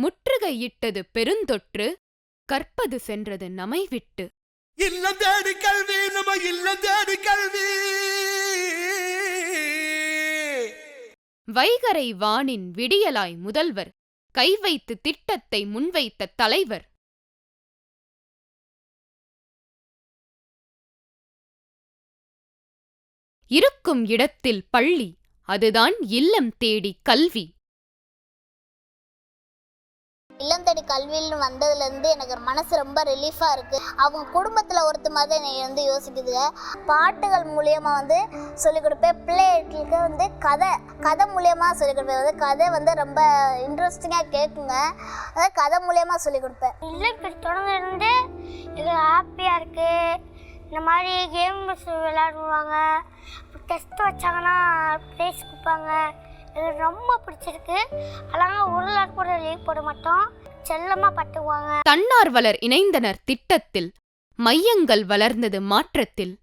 முற்றுகையிட்டது பெருந்தொற்று, கற்பது சென்றது நமை விட்டு. இல்லம் தேடி கல்வி, நம்ம இல்லம் தேடி கல்வி. வைகறை வானின் விடியலாய் முதல்வர், கை வைத்து திட்டத்தை முன்வைத்த தலைவர். இருக்கும் இடத்தில் பள்ளி, அதுதான் இல்லம் தேடி கல்வி. இல்லம் தேடி கல்வின்னு வந்ததுலேருந்து எனக்கு மனசு ரொம்ப ரிலீஃபாக இருக்குது. அவங்க குடும்பத்தில் ஒருத்த மாதிரி என்னை யோசிக்குதுங்க. பாட்டுகள் மூலியமாக சொல்லிக் கொடுப்பேன். பிள்ளைகளுக்கு கதை மூலியமாக சொல்லிக் கொடுப்பேன். கதை ரொம்ப இன்ட்ரெஸ்டிங்காக கேட்குங்க. அதாவது கதை மூலியமாக சொல்லிக் கொடுப்பேன். இல்லம் தேடி தொடர்ந்து இது ஹாப்பியாக இருக்குது. இந்த மாதிரி கேம்ஸ் விளையாடுவாங்க. டெஸ்ட் வச்சாங்கன்னா ப்ரைஸ் கொடுப்பாங்க. இது ரொம்ப பிடிச்சிருக்கு. அழகாக ஒரு நாள் கூட லீவ் போட மாட்டோம். செல்லமாக பட்டுவாங்க. தன்னார்வலர் இணைந்தனர் திட்டத்தில், மையங்கள் வளர்ந்தது மாற்றத்தில்.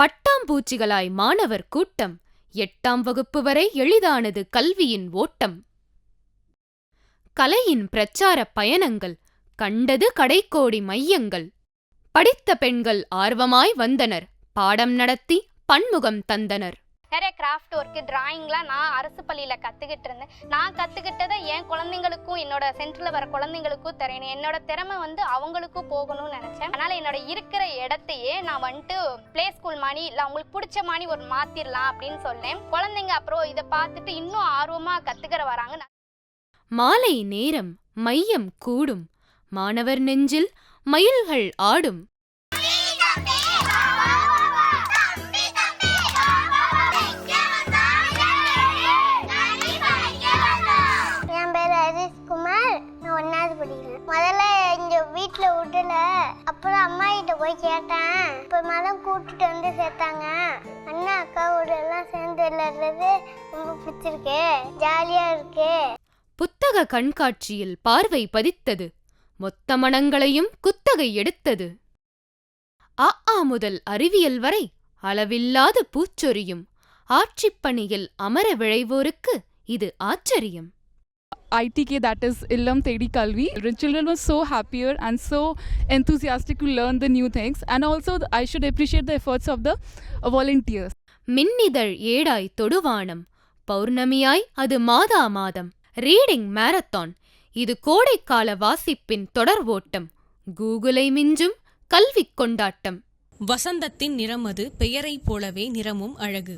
பட்டாம்பூச்சிகளாய் மாணவர் கூட்டம், 8ஆம் வகுப்பு வரை எளிதானது கல்வியின் ஓட்டம். கலையின் பிரச்சார பயணங்கள், கண்டது கடைக்கோடி மையங்கள். படித்த பெண்கள் ஆர்வமாய் வந்தனர், பாடம் நடத்தி பன்முகம் தந்தனர். நிறைய கிராஃப்ட் ஒர்க்கு, டிராயிங்லாம் நான் அரசு பள்ளியில் கற்றுக்கிட்டு இருந்தேன். நான் கற்றுக்கிட்டதை என் குழந்தைங்களுக்கும் என்னோட சென்டரில் வர குழந்தைங்களுக்கும் தெரியணும். என்னோட திறமை அவங்களுக்கும் போகணும்னு நினச்சேன். அதனால் என்னோட இருக்கிற இடத்தையே நான் ப்ளே ஸ்கூல் மாதிரி இல்லை அவங்களுக்கு பிடிச்ச மாதிரி ஒரு மாற்றிடலாம் அப்படின்னு சொன்னேன். குழந்தைங்க அப்புறம் இதை பார்த்துட்டு இன்னும் ஆர்வமாக கற்றுக்கிற வராங்க. மாலை நேரம் மையம் கூடும், மாணவர் நெஞ்சில் மயில்கள் ஆடும். என் பேர் ஹரிஷ்குமார். நான் 1வது படிக்கிறேன். முதல்ல எங்க வீட்டில் விடல. அப்புறம் அம்மா கிட்ட போய் கேட்டேன். இப்போ மதம் கூப்பிட்டுட்டு சேர்த்தாங்க. அண்ணா அக்காவோட எல்லாம் சேர்ந்து விளையாடுறது ரொம்ப பிடிச்சிருக்கு, ஜாலியா இருக்கு. புத்தக கண்காட்சியில் பார்வை பதித்தது, மொத்த மனங்களையும் குத்தகை எடுத்தது. அ முதல் அறிவியல் வரை அளவில்லாத பூச்சொரியும், ஆட்சிப்பணியில் அமர விழைவோருக்கு இது ஆச்சரியம். ITK, that is Illam Thedi Kalvi. Children were so happier and so enthusiastic to learn the new things, and also I should appreciate the efforts of the volunteers. மின்னிதழ் ஏடாய் தொடுவானம், பௌர்ணமியாய் அது மாதா மாதம். ரீடிங் மாரத்தான், இது கோடைக்கால வாசிப்பின் தொடர் ஓட்டம். கூகுளை மிஞ்சும் கல்வி கொண்டாட்டம். வசந்தத்தின் நிறம் அது, பெயரை போலவே நிறமும் அழகு.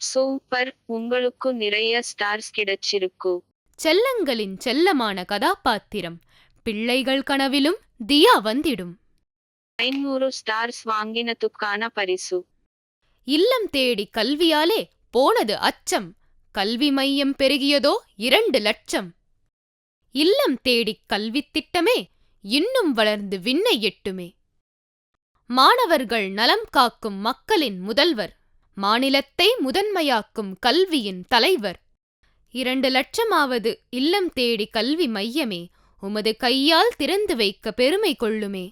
சூப்பர், உங்களுக்கு நிறைய ஸ்டார்ஸ் கிடைச்சிருக்கு. செல்லங்களின் செல்லமான கதாபாத்திரம், பிள்ளைகள் கனவிலும் தியா வந்திடும். 500 ஸ்டார்ஸ் வாங்கினதுக்கான பரிசு. இல்லம் தேடி கல்வியாலே போனது அச்சம், கல்வி மையம் பெருகியதோ 2 லட்சம். இல்லம் தேடிக் கல்வித் திட்டமே இன்னும் வளர்ந்து விண்ணை எட்டுமே. மாணவர்கள் நலம் காக்கும் மக்களின் முதல்வர், மாநிலத்தை முதன்மையாக்கும் கல்வியின் தலைவர். 2 லட்சமாவது இல்லம் தேடி கல்வி மையமே, உமது கையால் திறந்து வைக்க பெருமை கொள்ளுமே.